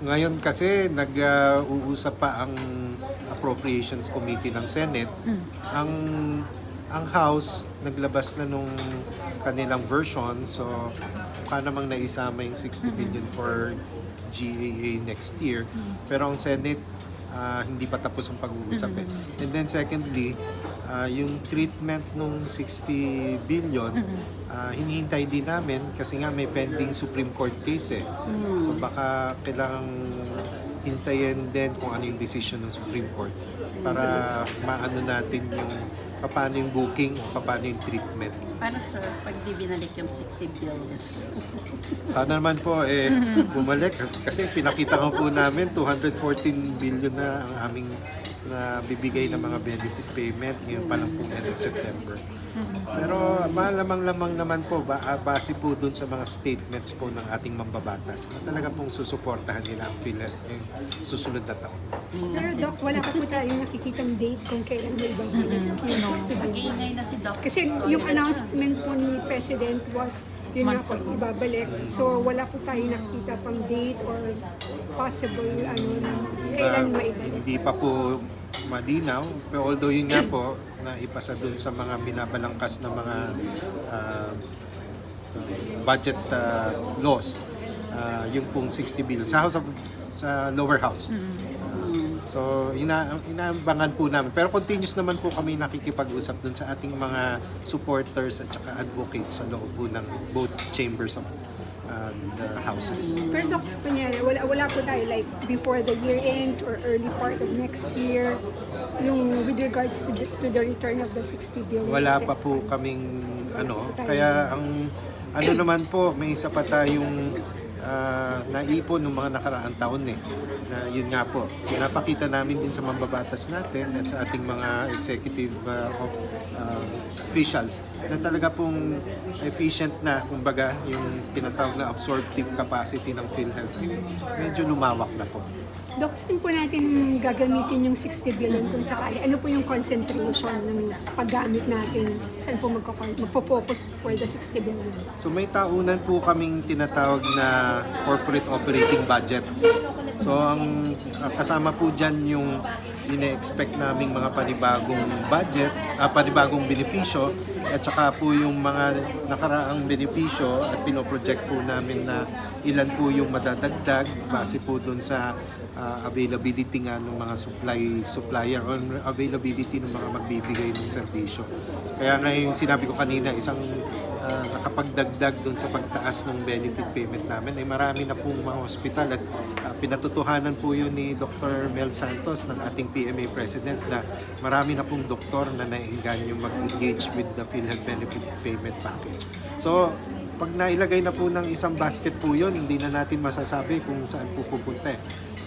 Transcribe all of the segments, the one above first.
Ngayon kasi nag-uusap pa ang Appropriations Committee ng Senate. Ang House naglabas na nung kanilang version, so mukha namang naisama yung 60 billion for GAA next year. Pero ang Senate hindi pa tapos ang pag-uusap eh. And then secondly, yung treatment nung 60 billion, hinihintay din namin kasi nga may pending Supreme Court case eh. So baka kailangang hintayin din kung ano yung decision ng Supreme Court para maano natin yung paano yung booking, paano yung treatment. Paano sir, pag di binalik yung 60 billion? Sana naman po bumalik kasi pinakita ko po namin 214 billion na ang aming na bibigay ng mga benefit payment ngayon pa lang po end of September. Pero malamang-lamang naman po base po dun sa mga statements po ng ating mambabatas na talaga pong susuportahan nila ang PhilHealth ngayong susunod na taon. Pero Doc, wala pa po tayong nakikitang date kung kailan may ibabalik yung 60 billion. Mag-iingay na si Doc. Kasi yung announcement po ni President was yun nga po, ibabalik. So wala po tayong nakikita pang date or possible kailan maibalik. Hindi pa po malinaw, pero although yun nga po na ipasa dun sa mga binabalangkas na mga budget laws, yung pong 60 billion sa lower house. So inaabangan po namin, pero continuous naman po kami nakikipag-usap dun sa ating mga supporters at saka advocates sa loob po ng both chambers of the houses. Pero Doc, kunyari, wala po tayo like before the year ends or early part of next year yung with regards to the return of the 60 billion. Wala pa po kaming kaya ang naman po, may isa pa tayong naipon ng mga nakaraang taon na yun nga po, pinapakita namin din sa mambabatas natin at sa ating mga executive officials na talaga pong efficient na, kumbaga, yung tinatawag na absorptive capacity ng PhilHealth medyo lumawak na po. Doc, saan po natin gagamitin yung 60 billion kung sakali? Ano po yung concentration ng paggamit natin? Saan po magpo-focus for the 60 billion? So may taunan po kaming tinatawag na corporate operating budget. So ang kasama po dyan yung ine-expect naming mga panibagong budget, panibagong benepisyo at saka po yung mga nakaraang benepisyo at pinoproject po namin na ilan po yung madadagdag base po dun sa availability nga ng mga supplier or availability ng mga magbibigay ng serbisyo. Kaya ngayon sinabi ko kanina isang nakapagdagdag doon sa pagtaas ng benefit payment namin ay marami na pong mga hospital at pinatutuhanan po yun ni Dr. Mel Santos ng ating PMA President na marami na pong doktor na naengganyo mag-engage with the PhilHealth Benefit Payment Package. So, pag nailagay na po ng isang basket po yun, hindi na natin masasabi kung saan po pupunta.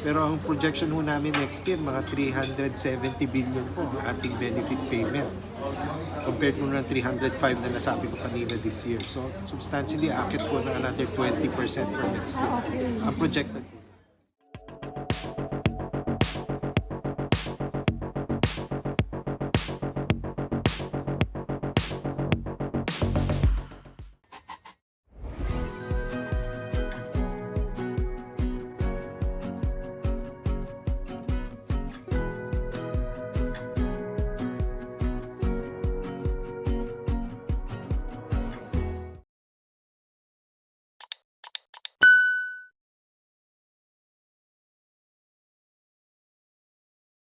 Pero ang projection ho namin next year, mga 370 billion po ang ating benefit payment. Compared po ng 305 na nasabi ko kanina this year. So, substantially, akit po na another 20% for next year. Ang projected po.